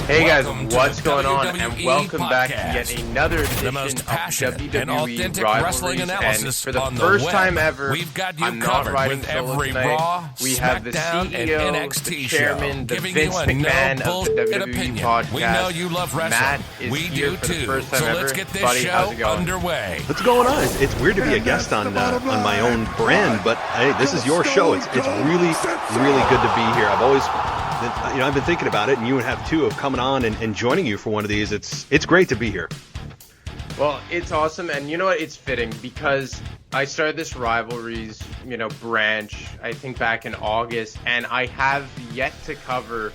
Hey guys, Welcome what's to the going on? WWE And welcome back to Podcast. yet another edition most of passionate and WWE authentic wrestling Rivalries. And analysis for the on the first web. time ever, We've got you I'm not covered riding with solo every tonight. Raw, We have the SmackDown, CEO, and NXT the chairman, show, the giving Vince you a McMahon no of the bullshit WWE opinion. Podcast. We know you love wrestling. Matt is we here do for the too. first time So ever. let's get this Buddy, how's show it going? underway. What's going on? It's weird to be a guest on my own brand, but hey, this is your show. It's really good to be here. I've been thinking about it, and you have too, of coming on and joining you for one of these. It's great to be here. Well, it's awesome, and you know what? It's fitting because I started this Rivalries, branch, I think back in August, and I have yet to cover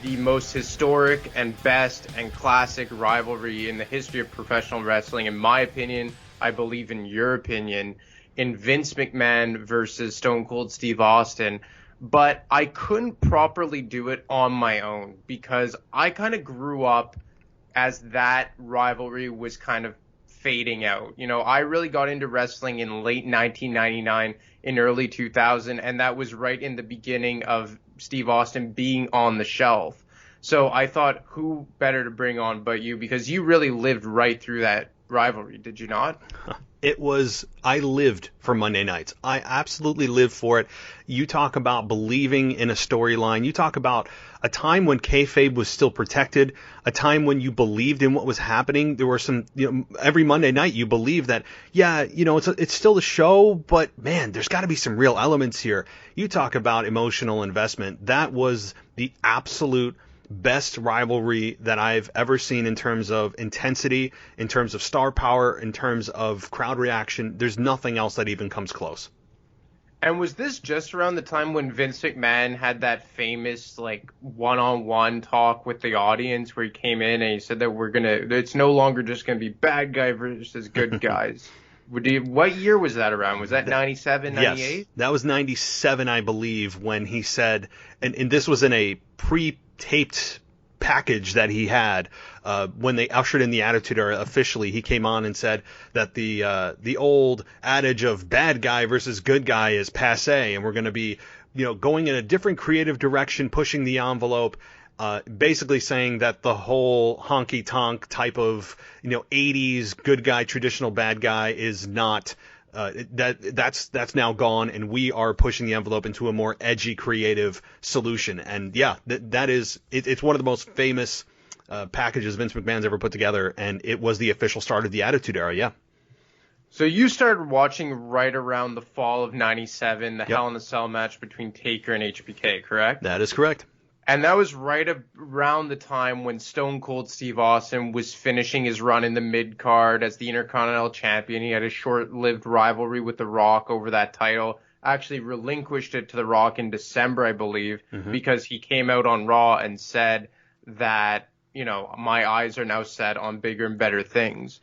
the most historic and best and classic rivalry in the history of professional wrestling, in my opinion. I believe in your opinion, in Vince McMahon versus Stone Cold Steve Austin. But I couldn't properly do it on my own because I kind of grew up as that rivalry was kind of fading out. I really got into wrestling in late 1999, in early 2000, and that was right in the beginning of Steve Austin being on the shelf. So I thought, who better to bring on but you, because you really lived right through that rivalry, did you not? I lived for Monday nights. I absolutely lived for it. You talk about believing in a storyline. You talk about a time when kayfabe was still protected, a time when you believed in what was happening. There were some, every Monday night you believed that, it's still a show, but man, there's got to be some real elements here. You talk about emotional investment. That was the absolute best rivalry that I've ever seen in terms of intensity, in terms of star power, in terms of crowd reaction. There's nothing else that even comes close. And was this just around the time when Vince McMahon had that famous one-on-one talk with the audience where he came in and he said that it's no longer just going to be bad guy versus good guys? What year was that around? Was that 97, 98? Yes, that was 97, I believe, when he said, and this was in a pre-taped package that he had when they ushered in the Attitude Era officially. He came on and said that the old adage of bad guy versus good guy is passé, and we're going to be going in a different creative direction, pushing the envelope. Basically saying that the whole honky-tonk type of 80s good guy, traditional bad guy is not that's now gone, and we are pushing the envelope into a more edgy, creative solution. And yeah, it's one of the most famous packages Vince McMahon's ever put together, and it was the official start of the Attitude Era. Yeah. So you started watching right around the fall of 97, the Hell in a Cell match between Taker and HBK, correct? That is correct. And that was right around the time when Stone Cold Steve Austin was finishing his run in the mid-card as the Intercontinental Champion. He had a short-lived rivalry with The Rock over that title. Actually relinquished it to The Rock in December, I believe, because he came out on Raw and said that, my eyes are now set on bigger and better things.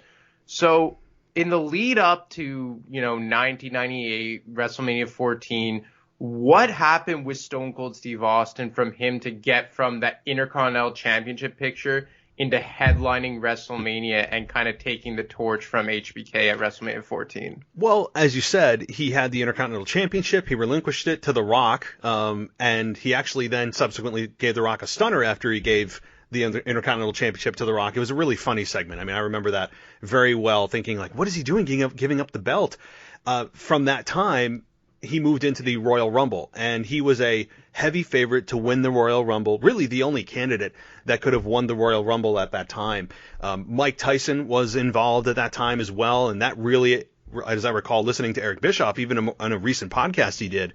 So in the lead up to, 1998, WrestleMania 14, what happened with Stone Cold Steve Austin from him to get from that Intercontinental Championship picture into headlining WrestleMania and kind of taking the torch from HBK at WrestleMania 14? Well, as you said, he had the Intercontinental Championship. He relinquished it to The Rock, and he actually then subsequently gave The Rock a stunner after he gave the Intercontinental Championship to The Rock. It was a really funny segment. I mean, I remember that very well, thinking, what is he doing giving up the belt? From that time, he moved into the Royal Rumble, and he was a heavy favorite to win the Royal Rumble, really the only candidate that could have won the Royal Rumble at that time. Mike Tyson was involved at that time as well, and that really, as I recall listening to Eric Bischoff, even on a recent podcast he did,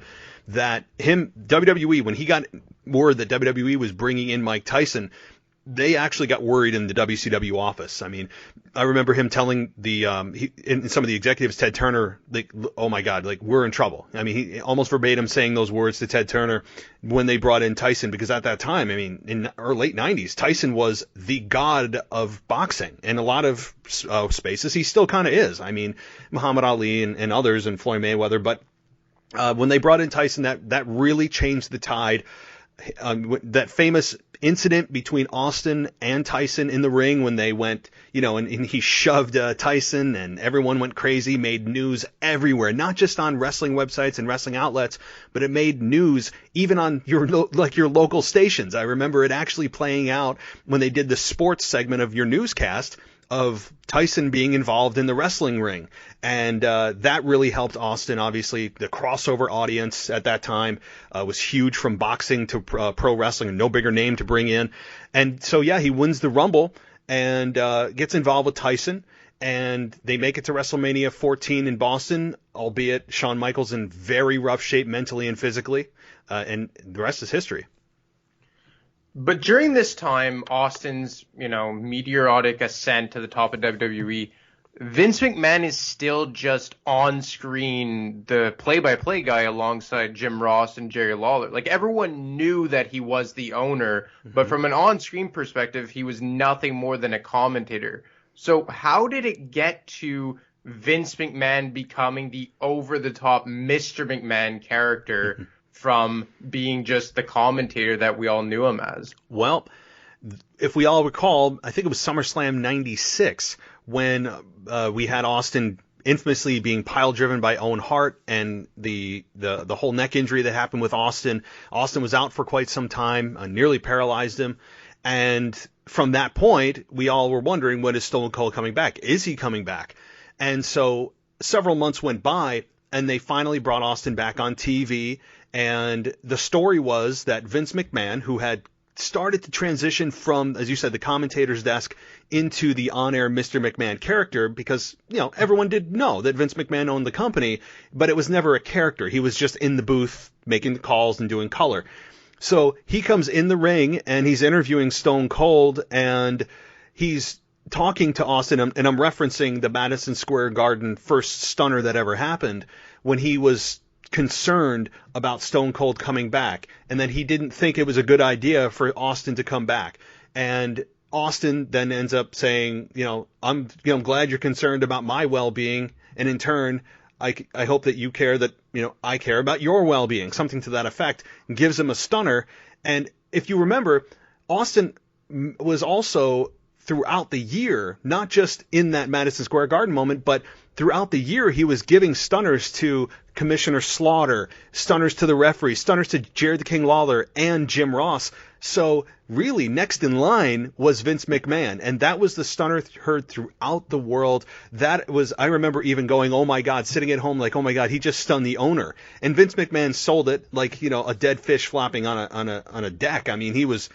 that WWE, when he got word that WWE was bringing in Mike Tyson, they actually got worried in the WCW office. I mean, I remember him telling in some of the executives, Ted Turner, oh my God, we're in trouble. I mean, he almost verbatim saying those words to Ted Turner when they brought in Tyson, because at that time, I mean, in our late 90s, Tyson was the god of boxing. In a lot of spaces, he still kind of is. I mean, Muhammad Ali and others, and Floyd Mayweather. But when they brought in Tyson, that really changed the tide. That famous incident between Austin and Tyson in the ring when they went, and he shoved Tyson, and everyone went crazy, made news everywhere, not just on wrestling websites and wrestling outlets, but it made news even on your local stations. I remember it actually playing out when they did the sports segment of your newscast of Tyson being involved in the wrestling ring. And that really helped Austin. Obviously, the crossover audience at that time was huge, from boxing to pro wrestling, and no bigger name to bring in. And so, yeah, he wins the Rumble and gets involved with Tyson. And they make it to WrestleMania 14 in Boston, albeit Shawn Michaels in very rough shape mentally and physically. And the rest is history. But during this time, Austin's, meteoric ascent to the top of WWE, Vince McMahon is still just on screen, the play-by-play guy alongside Jim Ross and Jerry Lawler. Like, everyone knew that he was the owner, but from an on-screen perspective, he was nothing more than a commentator. So how did it get to Vince McMahon becoming the over-the-top Mr. McMahon character from being just the commentator that we all knew him as? Well, if we all recall, I think it was SummerSlam 96 when we had Austin infamously being pile-driven by Owen Hart, and the whole neck injury that happened with Austin. Austin was out for quite some time, nearly paralyzed him. And from that point, we all were wondering, when is Stone Cold coming back? Is he coming back? And so several months went by, and they finally brought Austin back on TV. And the story was that Vince McMahon, who had started to transition from, as you said, the commentator's desk into the on-air Mr. McMahon character, because, everyone did know that Vince McMahon owned the company, but it was never a character. He was just in the booth making the calls and doing color. So he comes in the ring and he's interviewing Stone Cold, and he's talking to Austin, and I'm referencing the Madison Square Garden first stunner that ever happened, when he was concerned about Stone Cold coming back, and that he didn't think it was a good idea for Austin to come back. And Austin then ends up saying, I'm glad you're concerned about my well-being, and in turn, I hope that you care that, I care about your well-being, something to that effect, and gives him a stunner. And if you remember, Austin was also throughout the year, not just in that Madison Square Garden moment, but throughout the year, he was giving stunners to Commissioner Slaughter, stunners to the referee, stunners to Jared the King Lawler and Jim Ross. So really, next in line was Vince McMahon, and that was the stunner heard throughout the world. That was, I remember even going, oh my God, sitting at home like, oh my God, he just stunned the owner. And Vince McMahon sold it like, a dead fish flopping on a deck. I mean, he was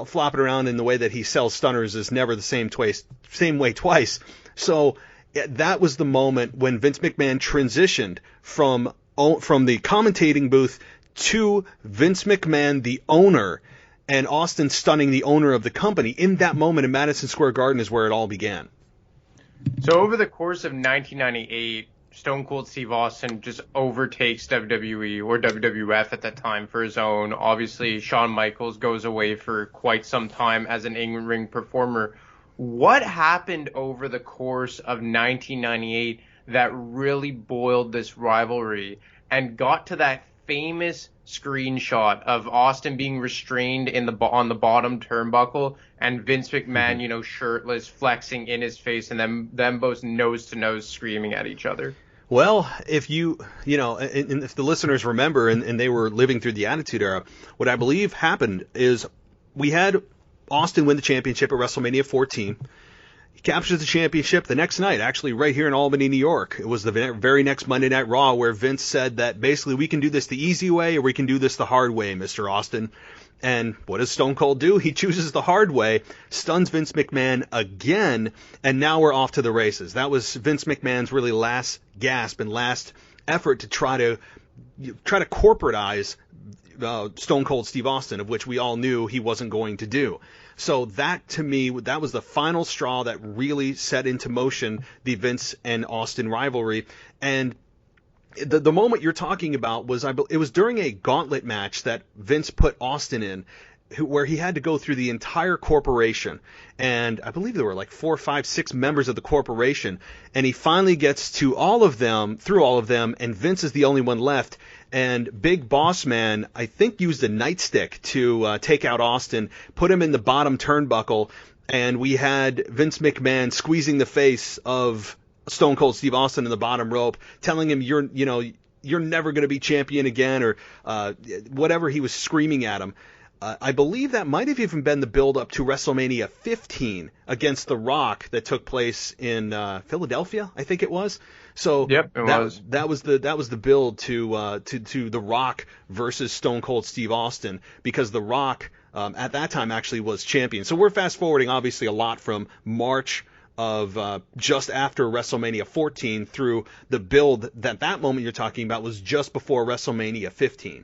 flopping around in the way that he sells stunners is never the same way twice. So that was the moment when Vince McMahon transitioned from the commentating booth to Vince McMahon, the owner, and Austin stunning the owner of the company. In that moment in Madison Square Garden is where it all began. So over the course of 1998, Stone Cold Steve Austin just overtakes WWE or WWF at that time for his own. Obviously, Shawn Michaels goes away for quite some time as an in-ring performer. What happened over the course of 1998 that really boiled this rivalry and got to that famous screenshot of Austin being restrained on the bottom turnbuckle and Vince McMahon, shirtless, flexing in his face, and them both nose to nose screaming at each other? Well, if and if the listeners remember, and they were living through the Attitude Era, what I believe happened is we had Austin win the championship at WrestleMania 14. He captures the championship the next night, actually right here in Albany, New York. It was the very next Monday Night Raw where Vince said that basically we can do this the easy way or we can do this the hard way, Mr. Austin. And what does Stone Cold do? He chooses the hard way, stuns Vince McMahon again, and now we're off to the races. That was Vince McMahon's really last gasp and last effort to try to corporatize Stone Cold Steve Austin, of which we all knew he wasn't going to do. So that, to me, that was the final straw that really set into motion the Vince and Austin rivalry. And the moment you're talking about was, it was during a gauntlet match that Vince put Austin in. where he had to go through the entire corporation, and I believe there were like 4, 5, 6 members of the corporation, and he finally gets to through all of them, and Vince is the only one left, and Big Boss Man, I think, used a nightstick to take out Austin, put him in the bottom turnbuckle, and we had Vince McMahon squeezing the face of Stone Cold Steve Austin in the bottom rope, telling him you're never going to be champion again, or whatever he was screaming at him. I believe that might have even been the build-up to WrestleMania 15 against The Rock that took place in Philadelphia, I think it was. So yep, that was the build to The Rock versus Stone Cold Steve Austin, because The Rock at that time actually was champion. So we're fast-forwarding obviously a lot from March of just after WrestleMania 14 through the build that moment you're talking about was just before WrestleMania 15.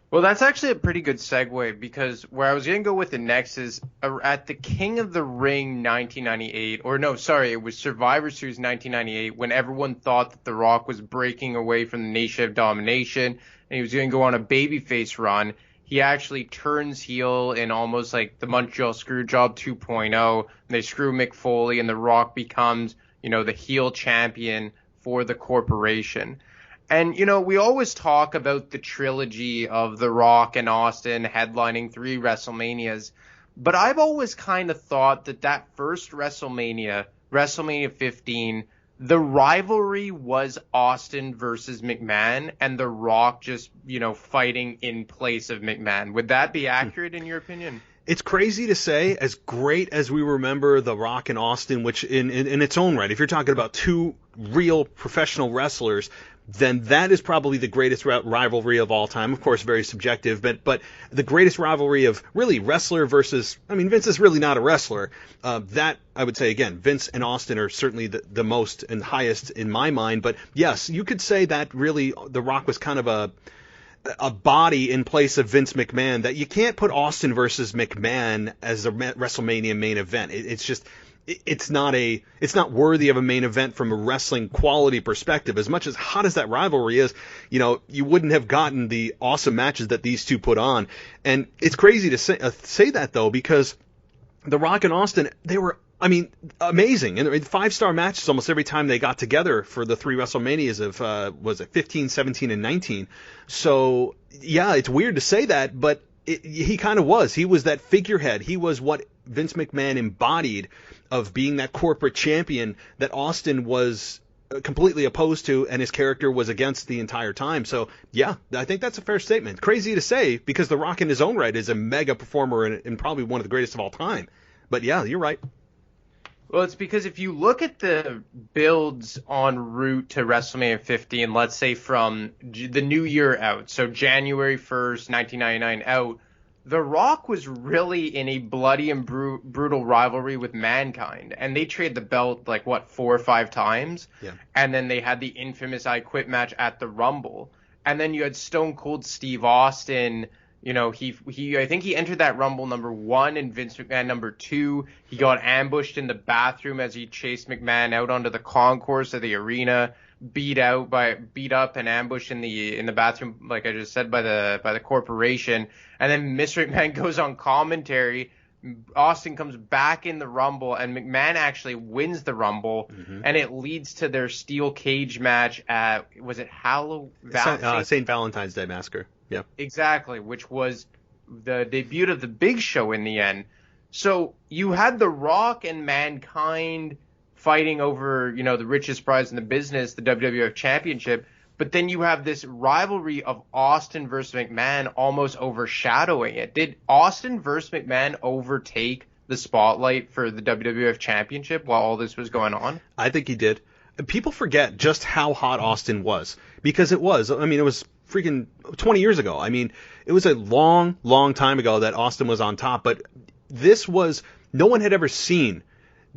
Well, that's actually a pretty good segue, because where I was going to go with it next is at the King of the Ring 1998, or no, sorry, it was Survivor Series 1998, when everyone thought that The Rock was breaking away from the Nation of Domination and he was going to go on a babyface run. He actually turns heel in almost like the Montreal Screwjob 2.0. And they screw Mick Foley, and The Rock becomes, the heel champion for the corporation. And, we always talk about the trilogy of The Rock and Austin headlining 3 WrestleManias. But I've always kind of thought that first WrestleMania, WrestleMania 15, the rivalry was Austin versus McMahon, and The Rock just, fighting in place of McMahon. Would that be accurate in your opinion? It's crazy to say, as great as we remember The Rock and Austin, which in its own right, if you're talking about 2 real professional wrestlers, then that is probably the greatest rivalry of all time. Of course, very subjective, but the greatest rivalry of really wrestler versus, Vince is really not a wrestler. That, I would say, again, Vince and Austin are certainly the most and highest in my mind. But yes, you could say that really The Rock was kind of a body in place of Vince McMahon, that you can't put Austin versus McMahon as a WrestleMania main event. It's not worthy of a main event from a wrestling quality perspective. As much as hot as that rivalry is, you wouldn't have gotten the awesome matches that these two put on. And it's crazy to say that, though, because The Rock and Austin, they were, amazing. And 5-star matches almost every time they got together for the 3 WrestleManias of, was it 15, 17, and 19. So, yeah, it's weird to say that, but he kind of was. He was that figurehead. He was what Vince McMahon embodied of being that corporate champion that Austin was completely opposed to, and his character was against the entire time. So, yeah, I think that's a fair statement. Crazy to say, because The Rock in his own right is a mega performer and probably one of the greatest of all time. But, yeah, you're right. Well, it's because if you look at the builds en route to WrestleMania 15, let's say from the new year out, so January 1st, 1999 out, The Rock was really in a bloody and brutal rivalry with Mankind, and they traded the belt 4 or 5 times, yeah. And then they had the infamous I Quit match at the Rumble, and then you had Stone Cold Steve Austin. I think he entered that Rumble number 1 and Vince McMahon number 2. He got ambushed in the bathroom as he chased McMahon out onto the concourse of the arena, beat up and ambushed in the bathroom, like I just said, by the corporation. And then Mr. McMahon goes on commentary. Austin comes back in the Rumble, and McMahon actually wins the Rumble, and it leads to their steel cage match at, was it St. Valentine's Day Massacre? Yeah, exactly, which was the debut of the Big Show in the end. So you had The Rock and Mankind fighting over, the richest prize in the business, the WWF Championship. But then you have this rivalry of Austin versus McMahon almost overshadowing it. Did Austin versus McMahon overtake the spotlight for the WWF Championship while all this was going on? I think he did. People forget just how hot Austin was, because it was. It was freaking 20 years ago. It was a long, long time ago that Austin was on top, but no one had ever seen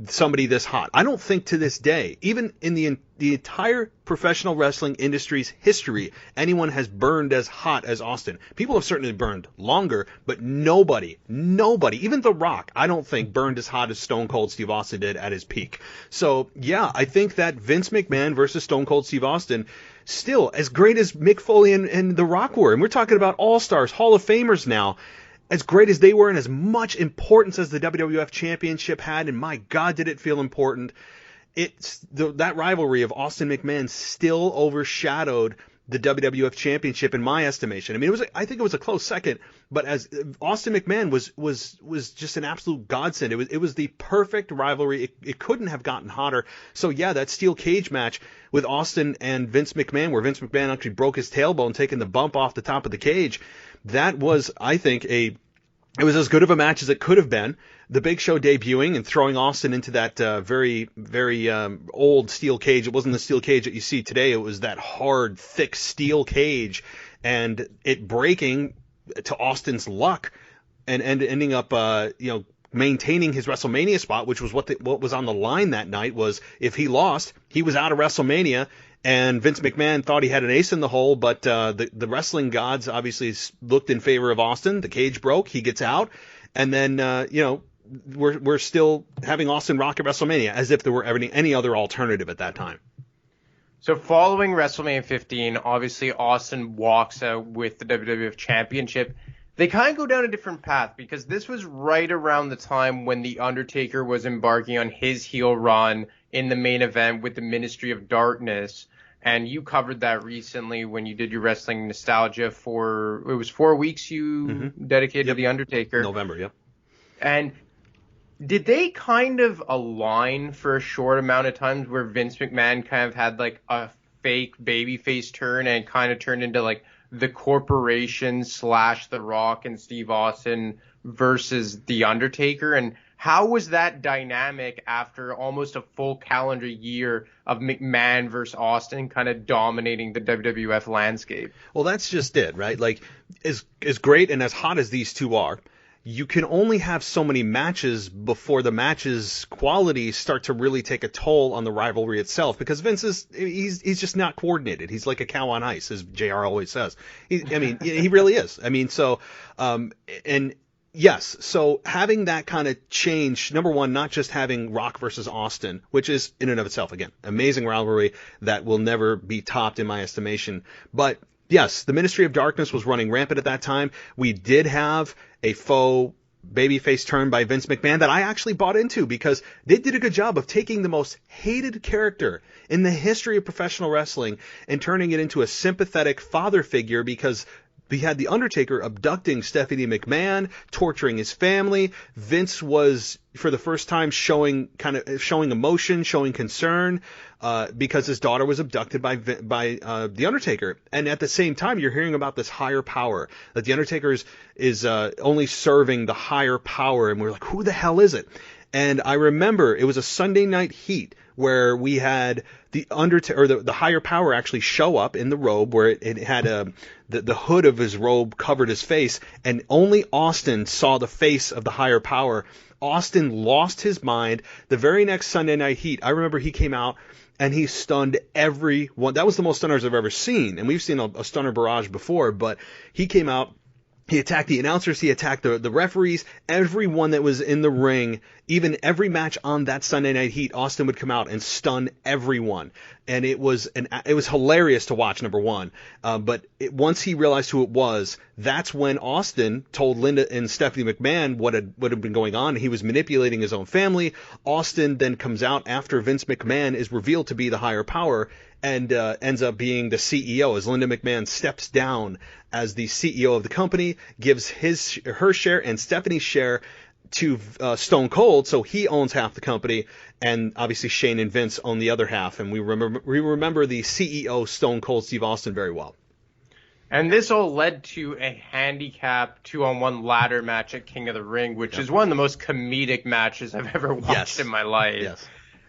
somebody this hot. I don't think to this day, even in the entire professional wrestling industry's history, anyone has burned as hot as Austin. People have certainly burned longer, but nobody, even The Rock, I don't think burned as hot as Stone Cold Steve Austin did at his peak. So, yeah, I think that Vince McMahon versus Stone Cold Steve Austin, still as great as Mick Foley and The Rock were, and we're talking about all-stars, Hall of Famers now, as great as they were and as much importance as the WWF Championship had, and my God, did it feel important, that rivalry of Austin McMahon still overshadowed the WWF Championship in my estimation. I mean, I think it was a close second, but as Austin McMahon was just an absolute godsend. It was the perfect rivalry. It couldn't have gotten hotter. So yeah, that steel cage match with Austin and Vince McMahon, where Vince McMahon actually broke his tailbone taking the bump off the top of the cage, that was, I think, it was as good of a match as it could have been. The Big Show debuting and throwing Austin into that very, very old steel cage. It wasn't the steel cage that you see today. It was that hard, thick steel cage, and it breaking to Austin's luck and ending up, maintaining his WrestleMania spot, which was what was on the line that night. Was if he lost, he was out of WrestleMania. And Vince McMahon thought he had an ace in the hole, but the wrestling gods obviously looked in favor of Austin. The cage broke, he gets out, and then we're still having Austin rock at WrestleMania as if there were any other alternative at that time. So following WrestleMania 15, obviously Austin walks out with the WWF Championship. They kind of go down a different path because this was right around the time when The Undertaker was embarking on his heel run in the main event with the Ministry of Darkness. And you covered that recently when you did your wrestling nostalgia it was 4 weeks you dedicated to The Undertaker. November, yep. And did they kind of align for a short amount of times where Vince McMahon kind of had like a fake babyface turn and kind of turned into like the corporation / The Rock and Steve Austin versus The Undertaker? And how was that dynamic after almost a full calendar year of McMahon versus Austin kind of dominating the WWF landscape? Well, that's just it, right? Like, as great and as hot as these two are, you can only have so many matches before the matches' quality start to really take a toll on the rivalry itself, because Vince he's just not coordinated. He's like a cow on ice, as JR always says. He really is. I mean, so, and yes, so having that kind of change, number one, not just having Rock versus Austin, which is in and of itself, again, amazing rivalry that will never be topped in my estimation, but yes, the Ministry of Darkness was running rampant at that time. We did have a faux babyface turn by Vince McMahon that I actually bought into, because they did a good job of taking the most hated character in the history of professional wrestling and turning it into a sympathetic father figure, because we had The Undertaker abducting Stephanie McMahon, torturing his family. Vince was, for the first time, showing emotion, showing concern, because his daughter was abducted by The Undertaker. And at the same time, you're hearing about this higher power, that The Undertaker is only serving the higher power. And we're like, who the hell is it? And I remember it was a Sunday Night Heat where we had the Undertaker, or the higher power, actually show up in the robe, where it had the hood of his robe covered his face, and only Austin saw the face of the higher power. Austin lost his mind. The very next Sunday Night Heat, I remember he came out and he stunned everyone. That was the most stunners I've ever seen, and we've seen a stunner barrage before, but he came out. He attacked the announcers, he attacked the referees, everyone that was in the ring. Even every match on that Sunday Night Heat, Austin would come out and stun everyone. And it was hilarious to watch, number one. But once he realized who it was, that's when Austin told Linda and Stephanie McMahon what had been going on. He was manipulating his own family. Austin then comes out after Vince McMahon is revealed to be the higher power, and ends up being the CEO, as Linda McMahon steps down as the CEO of the company, gives her share and Stephanie's share to Stone Cold, so he owns half the company, and obviously Shane and Vince own the other half. And we remember the CEO Stone Cold Steve Austin very well. And this all led to a handicap 2-on-1 ladder match at King of the Ring, which is one of the most comedic matches I've ever watched in my life. Yes.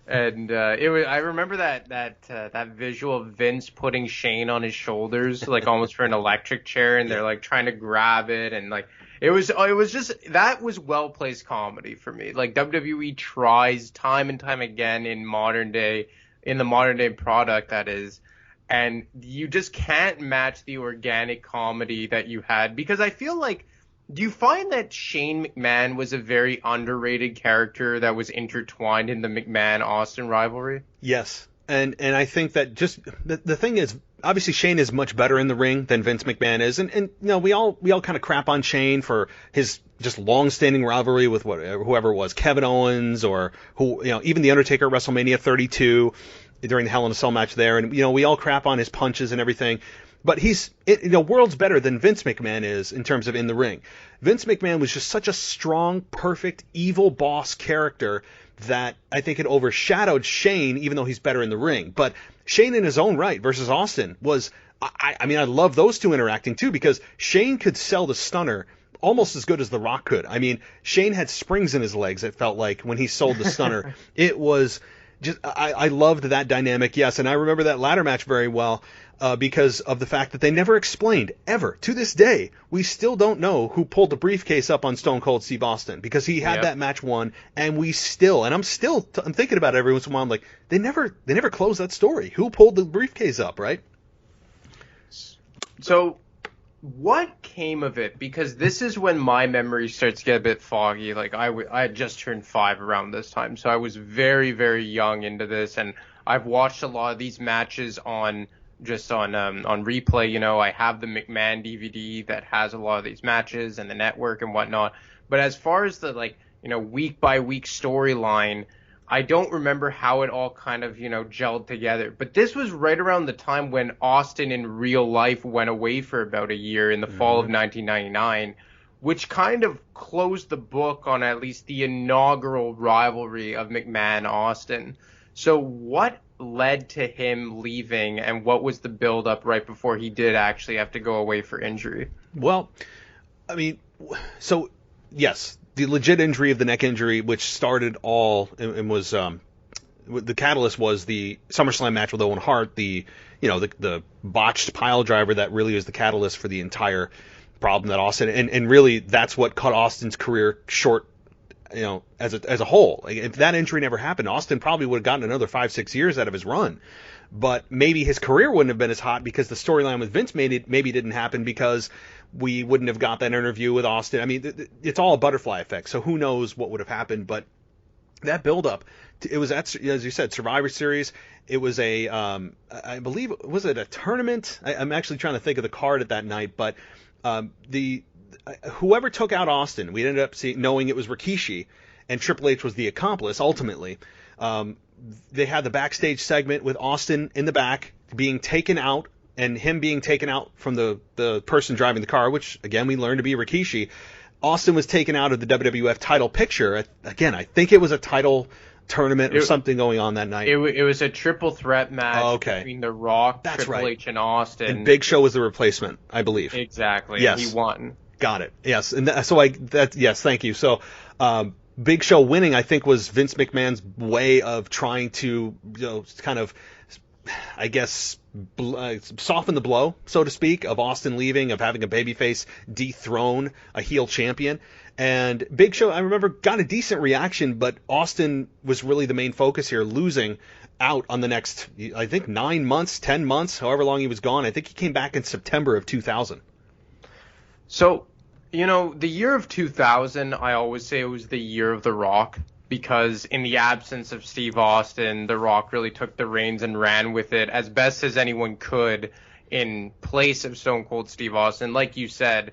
And I remember that visual of Vince putting Shane on his shoulders, like almost for an electric chair, and they're like trying to grab it, and like it was just, that was well placed comedy for me. Like WWE tries time and time again in the modern day product, that is, and you just can't match the organic comedy that you had, because I feel like, do you find that Shane McMahon was a very underrated character that was intertwined in the McMahon-Austin rivalry? Yes. And I think that just the thing is, obviously Shane is much better in the ring than Vince McMahon is, and you know, we all kind of crap on Shane for his just long-standing rivalry with whoever it was, Kevin Owens, or who, you know, even the Undertaker at WrestleMania 32 during the Hell in a Cell match there, and you know, we all crap on his punches and everything. But he's, you know, worlds better than Vince McMahon is in terms of in the ring. Vince McMahon was just such a strong, perfect, evil boss character that I think it overshadowed Shane, even though he's better in the ring. But Shane in his own right versus Austin was, I mean, I love those two interacting too, because Shane could sell the stunner almost as good as The Rock could. I mean, Shane had springs in his legs, it felt like, when he sold the stunner. It was just, I loved that dynamic, yes, and I remember that ladder match very well. Because of the fact that they never explained, ever, to this day, we still don't know who pulled the briefcase up on Stone Cold Steve Austin, because he had that match won, and I'm thinking about it every once in a while. I'm like, they never closed that story. Who pulled the briefcase up, right? So, what came of it? Because this is when my memory starts to get a bit foggy. Like, I had just turned 5 around this time, so I was very, very young into this, and I've watched a lot of these matches on replay. You know, I have the McMahon DVD that has a lot of these matches and the network and whatnot. But as far as the, like, you know, week by week storyline, I don't remember how it all kind of, you know, gelled together. But this was right around the time when Austin in real life went away for about a year in the fall of 1999, which kind of closed the book on at least the inaugural rivalry of McMahon-Austin. So what led to him leaving, and what was the build-up right before he did actually have to go away for injury? Well, I mean, so, yes, the legit injury of the neck injury, which started all, and was, the catalyst was the SummerSlam match with Owen Hart, the botched pile driver that really was the catalyst for the entire problem that Austin, and really that's what cut Austin's career short, you know, as a whole. Like, if that injury never happened, Austin probably would have gotten another 5-6 years out of his run. But maybe his career wouldn't have been as hot because the storyline with Vince maybe didn't happen, because we wouldn't have got that interview with Austin. I mean, it's all a butterfly effect, so who knows what would have happened. But that build-up, it was, as you said, Survivor Series. It was I believe, was it a tournament? I'm actually trying to think of the card at that night, but whoever took out Austin, we ended up knowing it was Rikishi, and Triple H was the accomplice ultimately. They had the backstage segment with Austin in the back being taken out, and him being taken out from the person driving the car, which again we learned to be Rikishi. Austin was taken out of the WWF title picture. Again, I think it was a title tournament or something going on that night. It was a triple threat match between The Rock, Triple H, and Austin. And Big Show was the replacement, I believe. Exactly. Yes. He won. Got it. Yes. And yes, thank you. So, Big Show winning, I think, was Vince McMahon's way of trying to, you know, kind of, I guess, soften the blow, so to speak, of Austin leaving, of having a babyface dethrone a heel champion. And Big Show, I remember, got a decent reaction, but Austin was really the main focus here, losing out on the next, I think, 9 months, 10 months, however long he was gone. I think he came back in September of 2000. So, you know, the year of 2000, I always say it was the year of The Rock, because in the absence of Steve Austin, The Rock really took the reins and ran with it as best as anyone could in place of Stone Cold Steve Austin. Like you said,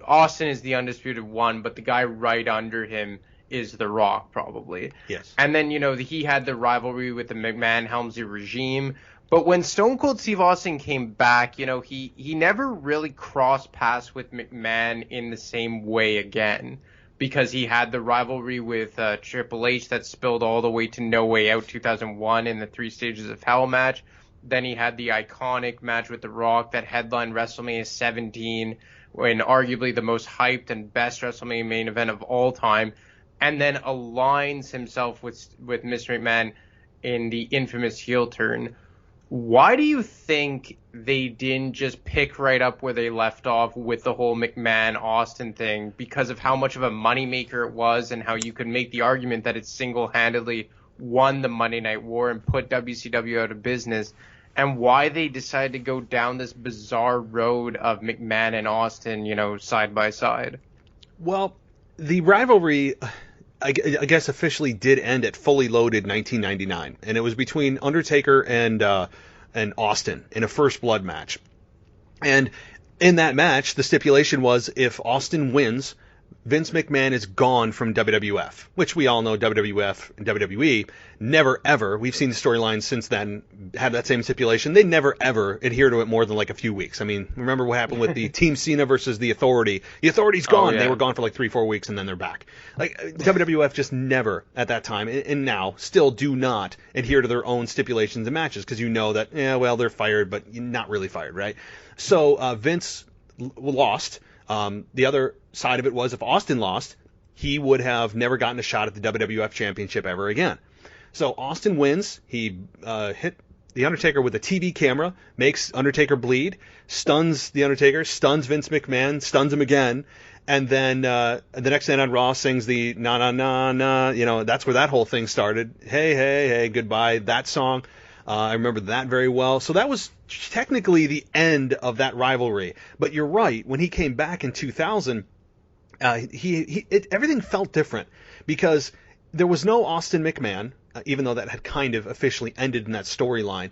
Austin is the undisputed one, but the guy right under him is The Rock, probably. Yes. And then, you know, he had the rivalry with the McMahon-Helmsley regime. But when Stone Cold Steve Austin came back, you know, he never really crossed paths with McMahon in the same way again, because he had the rivalry with Triple H that spilled all the way to No Way Out 2001 in the 3 Stages of Hell match. Then he had the iconic match with The Rock that headlined WrestleMania 17, when arguably the most hyped and best WrestleMania main event of all time, and then aligns himself with Mr. McMahon in the infamous heel turn. Why do you think they didn't just pick right up where they left off with the whole McMahon-Austin thing, because of how much of a moneymaker it was, and how you could make the argument that it single-handedly won the Monday Night War and put WCW out of business, and why they decided to go down this bizarre road of McMahon and Austin, you know, side by side? Well, the rivalry, I guess officially did end at Fully Loaded 1999, and it was between Undertaker and Austin in a first blood match. And in that match, the stipulation was if Austin wins, Vince McMahon is gone from WWF, which we all know WWF and WWE never ever, we've seen the storylines since then have that same stipulation. They never ever adhere to it more than like a few weeks. I mean, remember what happened with the Team Cena versus the Authority? The Authority's gone. Oh, yeah. They were gone for like 3-4 weeks and then they're back. Like WWF just never at that time and now still do not adhere to their own stipulations and matches because you know that, well, they're fired, but not really fired, right? So Vince lost. The other side of it was if Austin lost, he would have never gotten a shot at the WWF Championship ever again. So Austin wins. He hit the Undertaker with a TV camera, makes Undertaker bleed, stuns the Undertaker, stuns Vince McMahon, stuns him again, and then the next night on Raw sings the na na na na. That's where that whole thing started. Hey, hey, hey, goodbye. That song. I remember that very well. So that was technically the end of that rivalry. But you're right. When he came back in 2000, everything felt different because there was no Austin McMahon, even though that had kind of officially ended in that storyline.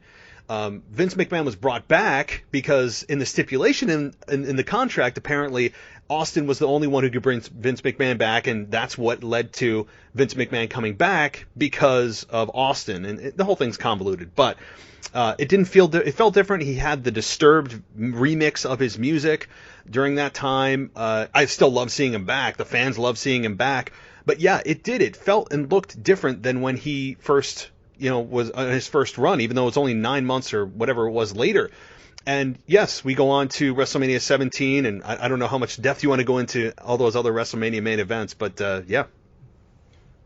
Vince McMahon was brought back because in the stipulation in the contract, apparently Austin was the only one who could bring Vince McMahon back, and that's what led to Vince McMahon coming back because of Austin. And the whole thing's convoluted, but it didn't feel it felt different. He had the Disturbed remix of his music during that time. I still love seeing him back. The fans love seeing him back. But yeah, it did. It felt and looked different than when he first, was on his first run, even though it's only 9 months or whatever it was later. And yes, we go on to WrestleMania 17, and I don't know how much depth you want to go into all those other WrestleMania main events, but yeah.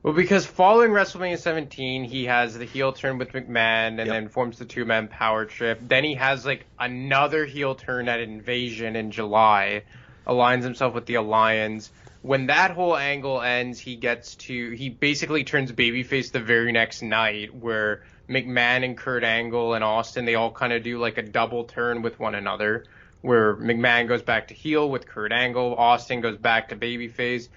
Well, because following WrestleMania 17, he has the heel turn with McMahon and then forms the two-man power trip. Then he has like another heel turn at Invasion in July, aligns himself with the Alliance. When that whole angle ends, he basically turns babyface the very next night, where McMahon and Kurt Angle and Austin, they all kind of do like a double turn with one another, where McMahon goes back to heel with Kurt Angle, Austin goes back to babyface.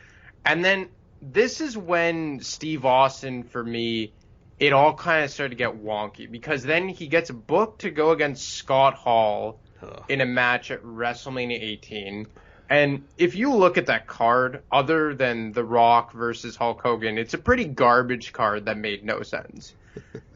And then this is when Steve Austin, for me, it all kind of started to get wonky, because then he gets booked to go against Scott Hall in a match at WrestleMania 18. And if you look at that card, other than The Rock versus Hulk Hogan, it's a pretty garbage card that made no sense.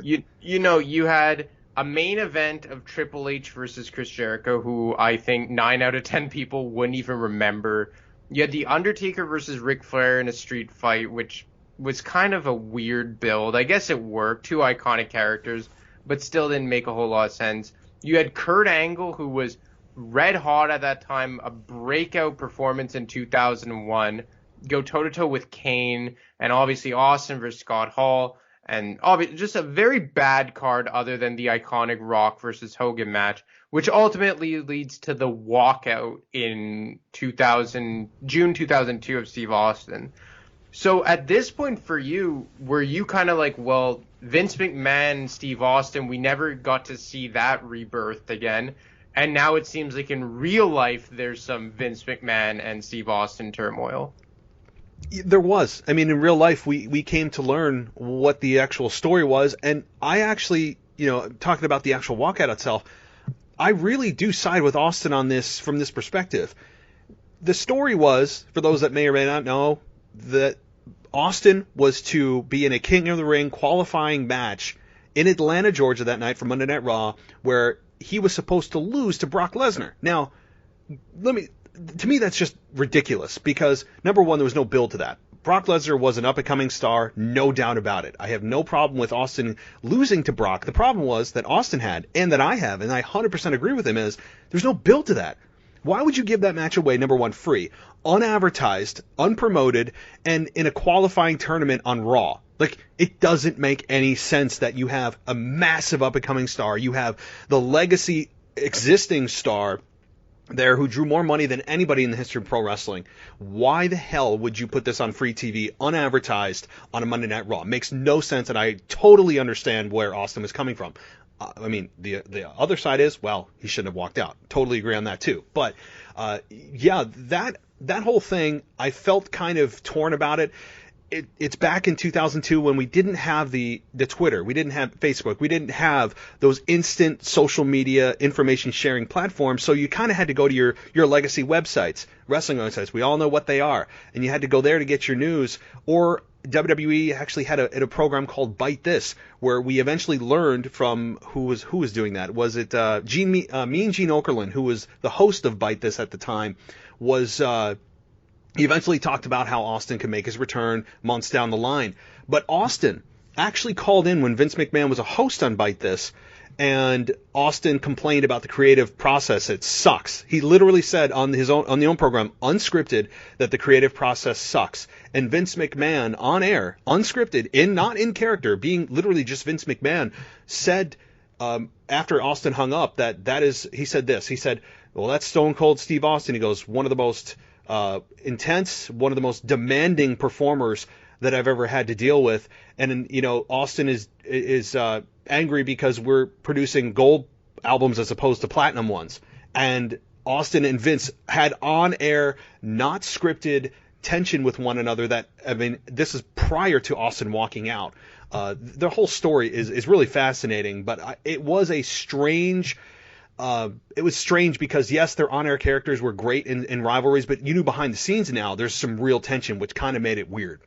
You had a main event of Triple H versus Chris Jericho, who I think 9 out of 10 people wouldn't even remember. You had The Undertaker versus Ric Flair in a street fight, which was kind of a weird build. I guess it worked, 2 iconic characters, but still didn't make a whole lot of sense. You had Kurt Angle, who was red hot at that time, a breakout performance in 2001, go toe-to-toe with Kane, and obviously Austin versus Scott Hall, and just a very bad card other than the iconic Rock versus Hogan match, which ultimately leads to the walkout in June 2002 of Steve Austin. So at this point for you, were you kind of like, well, Vince McMahon, Steve Austin, we never got to see that rebirthed again, and now it seems like in real life there's some Vince McMahon and Steve Austin turmoil? There was. I mean, in real life, we came to learn what the actual story was, and I actually, talking about the actual walkout itself, I really do side with Austin on this from this perspective. The story was, for those that may or may not know, that Austin was to be in a King of the Ring qualifying match in Atlanta, Georgia that night for Monday Night Raw, where he was supposed to lose to Brock Lesnar. Now, to me, that's just ridiculous because, number one, there was no build to that. Brock Lesnar was an up-and-coming star, no doubt about it. I have no problem with Austin losing to Brock. The problem was that Austin had, and that I have, and I 100% agree with him, is there's no build to that. Why would you give that match away, number one, free, unadvertised, unpromoted, and in a qualifying tournament on Raw? Like, it doesn't make any sense that you have a massive up-and-coming star. You have the legacy existing star there who drew more money than anybody in the history of pro wrestling. Why the hell would you put this on free TV, unadvertised, on a Monday Night Raw? It makes no sense, and I totally understand where Austin was coming from. I mean, the other side is, well, he shouldn't have walked out. Totally agree on that too. But yeah, that whole thing, I felt kind of torn about it. it's back in 2002 when we didn't have the Twitter, we didn't have Facebook, we didn't have those instant social media information sharing platforms. So you kind of had to go to your legacy websites, wrestling websites. We all know what they are, and you had to go there to get your news. Or WWE actually had a program called Bite This, where we eventually learned from who was doing that. Was it Mean Gene Okerlund, who was the host of Bite This at the time, was he eventually talked about how Austin could make his return months down the line. But Austin actually called in when Vince McMahon was a host on Bite This, and Austin complained about the creative process. It sucks. He literally said on the own program, unscripted, that the creative process sucks. And Vince McMahon on air, unscripted, not in character, being literally just Vince McMahon, said after Austin hung up he said this. He said, well, that's Stone Cold Steve Austin. He goes, one of the most intense, one of the most demanding performers that I've ever had to deal with. And Austin is angry because we're producing gold albums as opposed to platinum ones. And Austin and Vince had on air, not scripted tension with one another. This is prior to Austin walking out. The whole story is really fascinating, but it was a strange. It was strange because, yes, their on-air characters were great in rivalries, but you knew behind the scenes now there's some real tension, which kind of made it weird.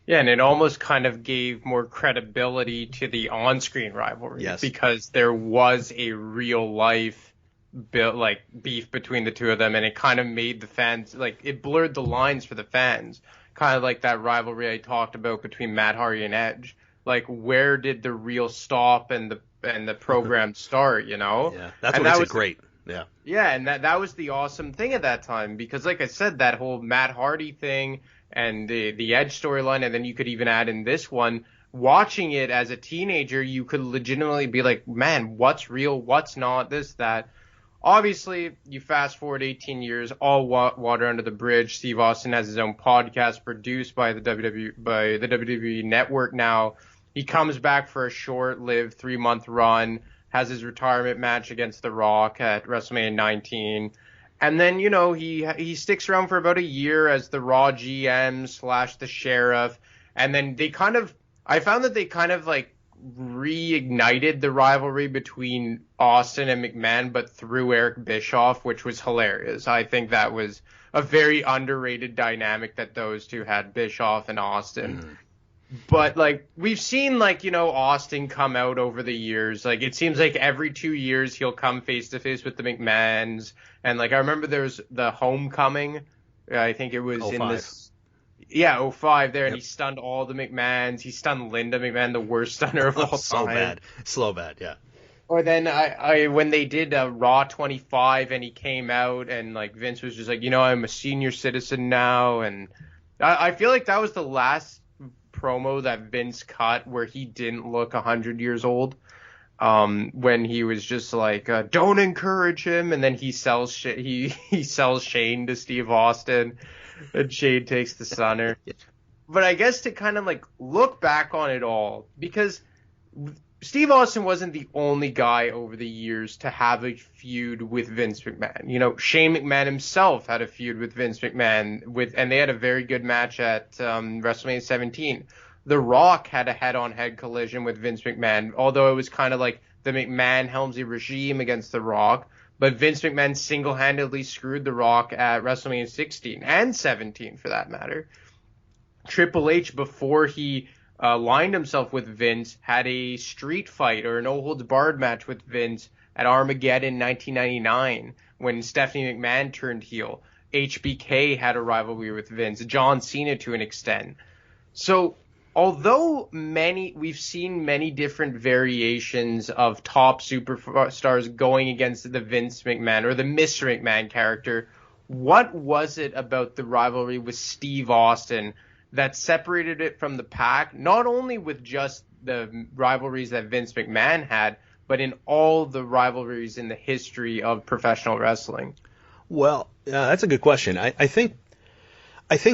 Yeah, and it almost kind of gave more credibility to the on-screen rivalry. Yes. Because there was a real-life beef between the two of them, and it kind of made the fans, it blurred the lines for the fans, kind of like that rivalry I talked about between Matt Hardy and Edge. Where did the real stop and the program start, Yeah, that's what makes it great. Yeah. Yeah, and that was the awesome thing at that time, because like I said, that whole Matt Hardy thing and the Edge storyline, and then you could even add in this one, watching it as a teenager, you could legitimately be like, man, what's real, what's not, this, that. Obviously, you fast forward 18 years, all water under the bridge. Steve Austin has his own podcast produced by the WWE Network now. He comes back for a short-lived 3-month run, has his retirement match against The Rock at WrestleMania 19. And then, he sticks around for about a year as the Raw GM / the Sheriff. And then I found that they kind of reignited the rivalry between Austin and McMahon, but through Eric Bischoff, which was hilarious. I think that was a very underrated dynamic that those two had, Bischoff and Austin. Mm-hmm. But we've seen Austin come out over the years. It seems like every 2 years he'll come face to face with the McMahons. And I remember there was the Homecoming. I think it was 05. In this. Yeah, 05 there, yep. And he stunned all the McMahons. He stunned Linda McMahon, the worst stunner of all time. So bad, yeah. Or then when they did Raw 25 and he came out and Vince was just I'm a senior citizen now, and I feel like that was the last promo that Vince cut where he didn't look 100 years old. When he was just don't encourage him, and then he sells he sells Shane to Steve Austin, and Shane takes the stunner. But I guess to kind of look back on it all, because Steve Austin wasn't the only guy over the years to have a feud with Vince McMahon. Shane McMahon himself had a feud with Vince McMahon, and they had a very good match at WrestleMania 17. The Rock had a head-on-head collision with Vince McMahon, although it was kind of like the McMahon-Helmsley regime against The Rock. But Vince McMahon single-handedly screwed The Rock at WrestleMania 16 and 17, for that matter. Triple H, before he aligned himself with Vince, had a street fight or a no-holds-barred match with Vince at Armageddon 1999 when Stephanie McMahon turned heel. HBK had a rivalry with Vince. John Cena to an extent. So, although we've seen many different variations of top superstars going against the Vince McMahon or the Mr. McMahon character, what was it about the rivalry with Steve Austin that separated it from the pack, not only with just the rivalries that Vince McMahon had, but in all the rivalries in the history of professional wrestling? Well, that's a good question. I think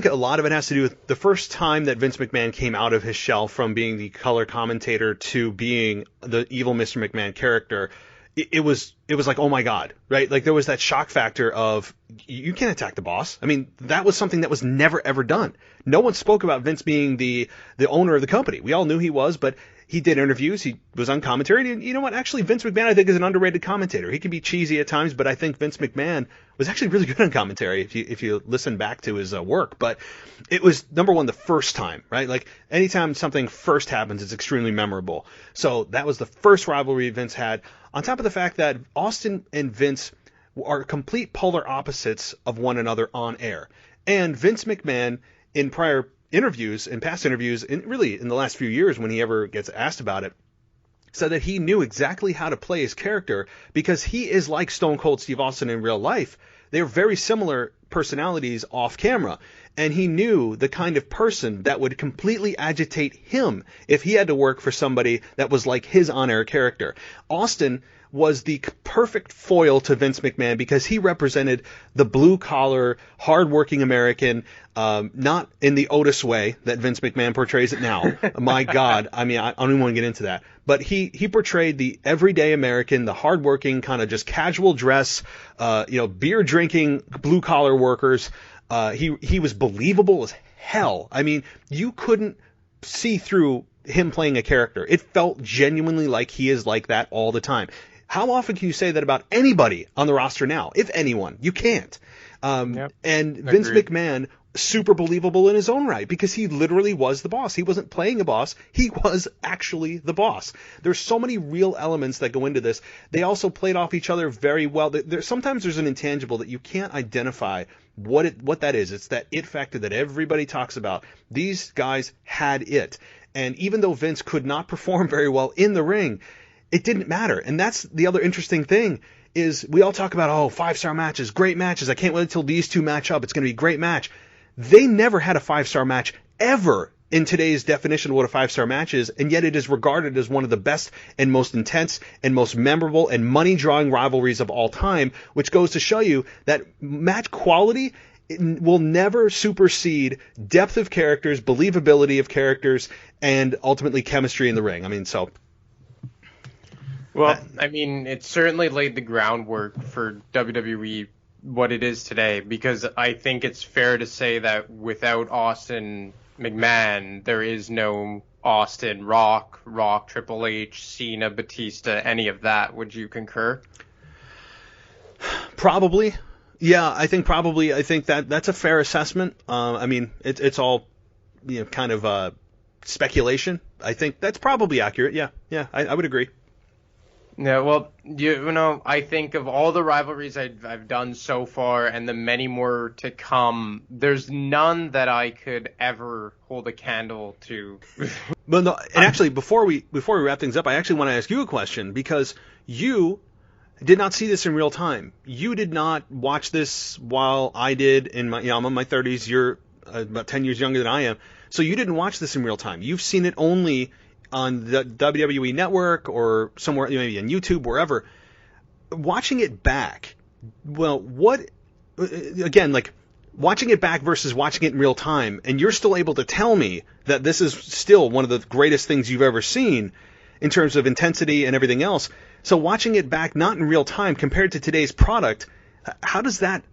a lot of it has to do with the first time that Vince McMahon came out of his shell from being the color commentator to being the evil Mr. McMahon character. It was like, oh my God, right? There was that shock factor of you can't attack the boss. I mean, that was something that was never, ever done. No one spoke about Vince being the owner of the company. We all knew he was, but he did interviews. He was on commentary. And you know what? Actually, Vince McMahon, I think, is an underrated commentator. He can be cheesy at times, but I think Vince McMahon was actually really good on commentary if you listen back to his work. But it was, number one, the first time, right? Like, anytime something first happens, it's extremely memorable. So that was the first rivalry Vince had. On top of the fact that Austin and Vince are complete polar opposites of one another on air. And Vince McMahon, in prior interviews, in past interviews, and really in the last few years when he ever gets asked about it, said that he knew exactly how to play his character because he is like Stone Cold Steve Austin in real life. They're very similar personalities off camera. And he knew the kind of person that would completely agitate him if he had to work for somebody that was like his on-air character. Austin was the perfect foil to Vince McMahon because he represented the blue-collar, hard-working American, not in the Otis way that Vince McMahon portrays it now. My God, I mean, I don't even want to get into that. But he portrayed the everyday American, the hard-working, kind of just casual dress, beer-drinking, blue-collar workers. He was believable as hell. I mean, you couldn't see through him playing a character. It felt genuinely like he is like that all the time. How often can you say that about anybody on the roster now? If anyone, you can't. Yep. And Vince McMahon, super believable in his own right because he literally was the boss. He wasn't playing a boss. He was actually the boss. There's so many real elements that go into this. They also played off each other very well. Sometimes there's an intangible that you can't identify what that is. It's that it factor that everybody talks about. These guys had it. And even though Vince could not perform very well in the ring, it didn't matter. And that's the other interesting thing is we all talk about, 5-star matches, great matches. I can't wait until these two match up. It's going to be a great match. They never had a 5-star match ever in today's definition of what a 5-star match is, and yet it is regarded as one of the best and most intense and most memorable and money-drawing rivalries of all time, which goes to show you that match quality will never supersede depth of characters, believability of characters, and ultimately chemistry in the ring. I mean, so... Well, I mean, it certainly laid the groundwork for WWE what it is today, because I think it's fair to say that without Austin McMahon, there is no Austin, Rock, Triple H, Cena, Batista, any of that. Would you concur? Probably. Yeah, I think that's a fair assessment. I mean, it's all, kind of speculation. I think that's probably accurate. Yeah, I would agree. Yeah, well, I think of all the rivalries I've done so far and the many more to come, there's none that I could ever hold a candle to. But no, and actually, before we wrap things up, I actually want to ask you a question because you did not see this in real time. You did not watch this while I did in my, I'm in my 30s. You're about 10 years younger than I am, so you didn't watch this in real time. You've seen it only on the WWE Network or somewhere, maybe on YouTube, wherever. Watching it back, well, watching it back versus watching it in real time, and you're still able to tell me that this is still one of the greatest things you've ever seen in terms of intensity and everything else. So watching it back, not in real time, compared to today's product, how does that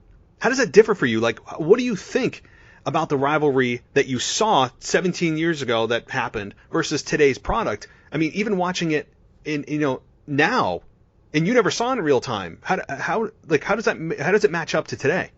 differ for you? Like, what do you think about the rivalry that you saw 17 years ago that happened versus today's product? I mean, even watching it in now, and you never saw it in real time. How does it match up to today?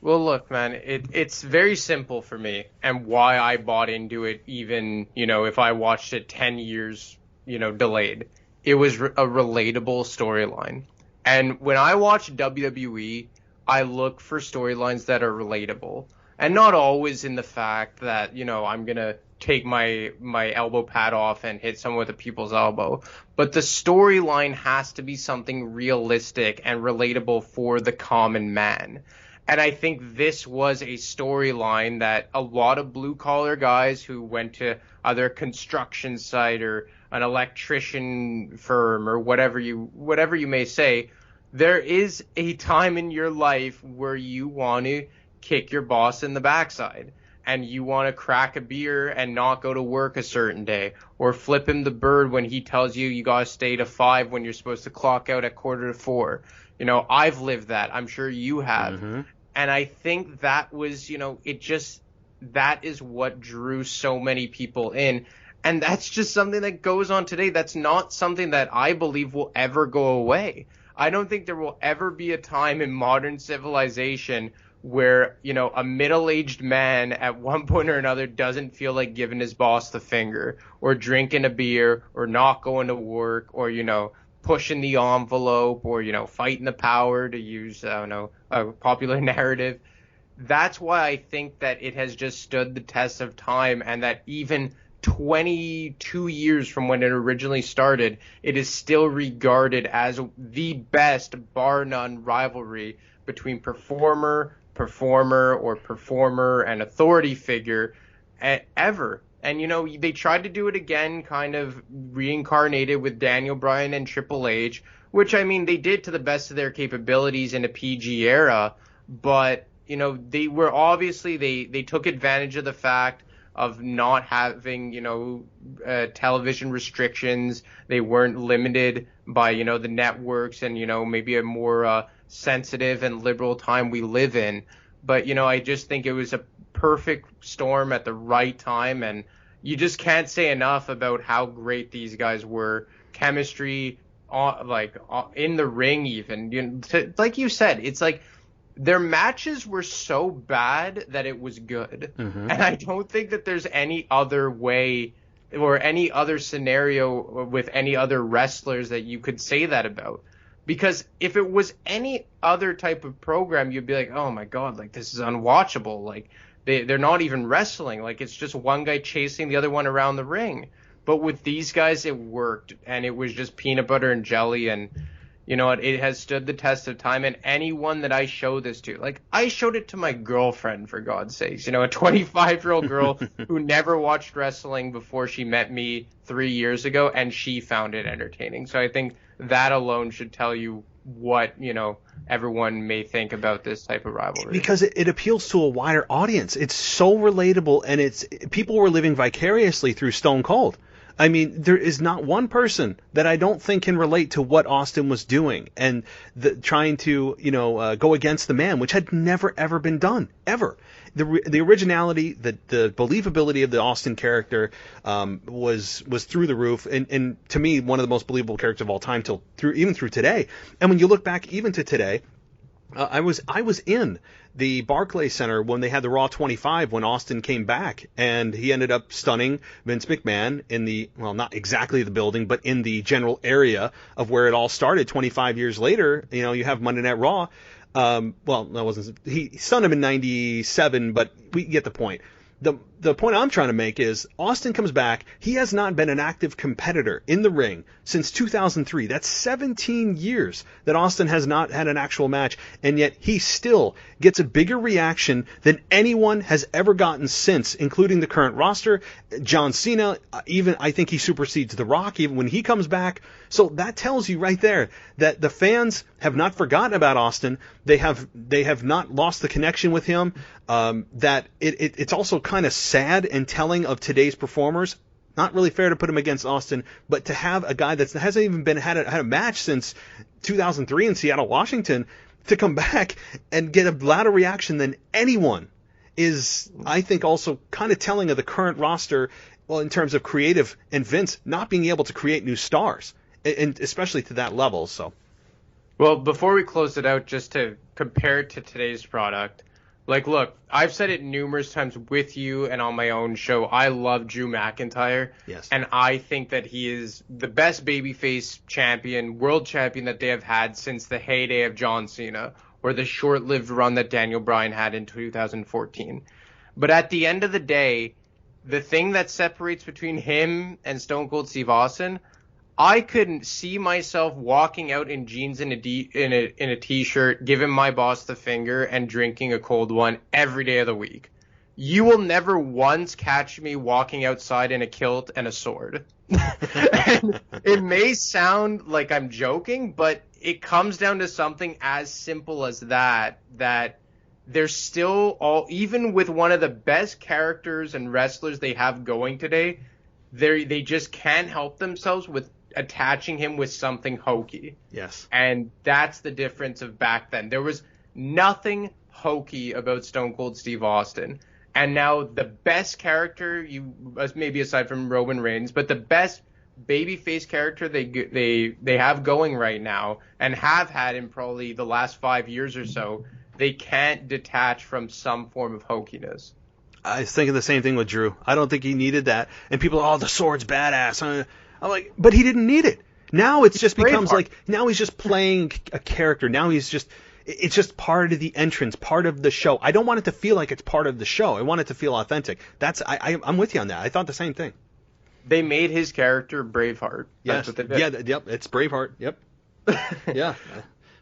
Well, look, man, it's very simple for me, and why I bought into it, even if I watched it 10 years delayed. It was a relatable storyline, and when I watch WWE, I look for storylines that are relatable. And not always in the fact that, I'm going to take my elbow pad off and hit someone with a people's elbow. But the storyline has to be something realistic and relatable for the common man. And I think this was a storyline that a lot of blue-collar guys who went to either a construction site or an electrician firm or whatever you may say, there is a time in your life where you want to kick your boss in the backside and you want to crack a beer and not go to work a certain day, or flip him the bird when he tells you got to stay to 5 when you're supposed to clock out at 3:45. I've lived that. I'm sure you have. Mm-hmm. And I think that was, that is what drew so many people in. And that's just something that goes on today. That's not something that I believe will ever go away. I don't think there will ever be a time in modern civilization where, a middle-aged man at one point or another doesn't feel like giving his boss the finger, or drinking a beer, or not going to work, or, pushing the envelope, or, fighting the power, to use, a popular narrative. That's why I think that it has just stood the test of time, and that even 22 years from when it originally started, it is still regarded as the best, bar none, rivalry between performer, and authority figure ever. And, they tried to do it again, kind of reincarnated with Daniel Bryan and Triple H, which, they did to the best of their capabilities in a PG era. But, they were obviously, they took advantage of the fact of not having, television restrictions. They weren't limited by, the networks and, maybe a more sensitive and liberal time we live in. But, I just think it was a perfect storm at the right time. And you just can't say enough about how great these guys were. Chemistry, in the ring even. Like you said, it's like their matches were so bad that it was good. Mm-hmm. And I don't think that there's any other way or any other scenario with any other wrestlers that you could say that about. Because if it was any other type of program, you'd be like, oh my God, like this is unwatchable. Like they're not even wrestling. Like it's just one guy chasing the other one around the ring. But with these guys, it worked. And it was just peanut butter and jelly. And it has stood the test of time. And anyone that I show this to, like I showed it to my girlfriend, for God's sakes, a 25-year-old girl who never watched wrestling before she met me 3 years ago, and she found it entertaining. So I think that alone should tell you what, everyone may think about this type of rivalry. Because it appeals to a wider audience. It's so relatable, and people were living vicariously through Stone Cold. I mean, there is not one person that I don't think can relate to what Austin was doing and trying to, go against the man, which had never, ever been done, ever. The originality, the believability of the Austin character was through the roof, and to me, one of the most believable characters of all time even through today. And when you look back even to today, I was in the Barclays Center when they had the Raw 25 when Austin came back, and he ended up stunning Vince McMahon in not exactly the building, but in the general area of where it all started. 25 years later, you have Monday Night Raw. He stunned him in 97, but we get the point. The point I'm trying to make is Austin comes back. He has not been an active competitor in the ring since 2003. That's 17 years that Austin has not had an actual match, and yet he still gets a bigger reaction than anyone has ever gotten since, including the current roster. John Cena, even I think he supersedes The Rock even when he comes back. So that tells you right there that the fans have not forgotten about Austin. They have not lost the connection with him. That it's also kind of sad and telling of today's performers. Not really fair to put him against Austin, but to have a guy that hasn't even had a match since 2003 in Seattle, Washington, to come back and get a louder reaction than anyone is, I think, also kind of telling of the current roster, well, in terms of creative and Vince not being able to create new stars, and especially to that level. So, well, before we close it out, just to compare it to today's product, like, look, I've said it numerous times with you and on my own show. I love Drew McIntyre. Yes. And I think that he is the best babyface champion, world champion that they have had since the heyday of John Cena, or the short-lived run that Daniel Bryan had in 2014. But at the end of the day, the thing that separates between him and Stone Cold Steve Austin, I couldn't see myself walking out in jeans and in a t-shirt, giving my boss the finger and drinking a cold one every day of the week. You will never once catch me walking outside in a kilt and a sword. And it may sound like I'm joking, but it comes down to something as simple as that they're still even with one of the best characters and wrestlers they have going today, they just can't help themselves with attaching him with something hokey. Yes. And that's the difference of back then. There was nothing hokey about Stone Cold Steve Austin. And now the best character, maybe aside from Roman Reigns, but the best babyface character they have going right now and have had in probably the last 5 years or so, they can't detach from some form of hokiness. I was thinking the same thing with Drew. I don't think he needed that. And people, oh, the sword's badass. I'm like, but he didn't need it. Now it just becomes like, now he's just playing a character. Now it's just part of the entrance, part of the show. I don't want it to feel like it's part of the show. I want it to feel authentic. I'm with you on that. I thought the same thing. They made his character Braveheart. Yes. What they did. Yeah. Yep. It's Braveheart. Yep. Yeah.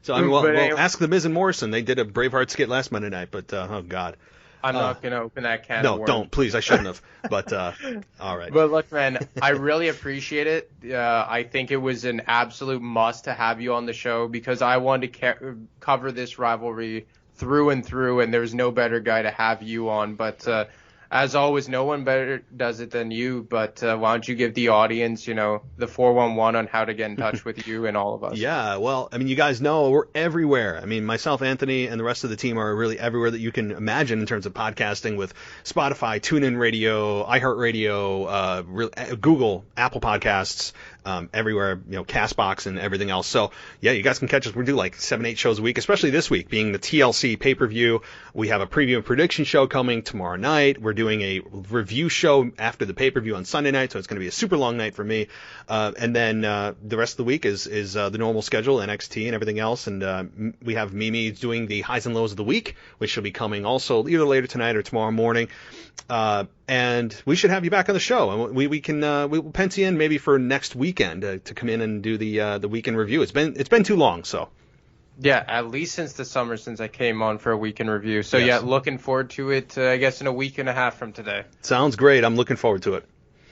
So I mean, well, ask the Miz and Morrison. They did a Braveheart skit last Monday night, but oh god. I'm not going to open that can of worms. No, don't. Please, I shouldn't have. But, all right. But look, man, I really appreciate it. I think it was an absolute must to have you on the show because I wanted to cover this rivalry through and through, and there's no better guy to have you on. But as always, no one better does it than you. But why don't you give the audience, the 411 on how to get in touch with you and all of us? Yeah, well, I mean, you guys know we're everywhere. I mean, myself, Anthony, and the rest of the team are really everywhere that you can imagine in terms of podcasting with Spotify, TuneIn Radio, iHeartRadio, Google, Apple Podcasts, everywhere, Castbox and everything else. So, yeah, you guys can catch us. We do like 7-8 shows a week, especially this week being the TLC pay-per-view. We have a preview and prediction show coming tomorrow night. We're doing a review show after the pay-per-view on Sunday night, so it's going to be a super long night for me. And then the rest of the week is the normal schedule, NXT and everything else. And we have Mimi doing the highs and lows of the week, which will be coming also either later tonight or tomorrow morning. And we should have you back on the show. And we'll pencil you in maybe for next weekend to come in and do the weekend review. It's been too long, so. Yeah, at least since the summer, since I came on for a weekend review. So, yes. Yeah, looking forward to it, I guess, in a week and a half from today. Sounds great. I'm looking forward to it.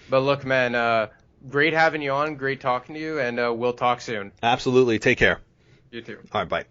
But look, man, great having you on. Great talking to you, and we'll talk soon. Absolutely. Take care. You too. All right, bye.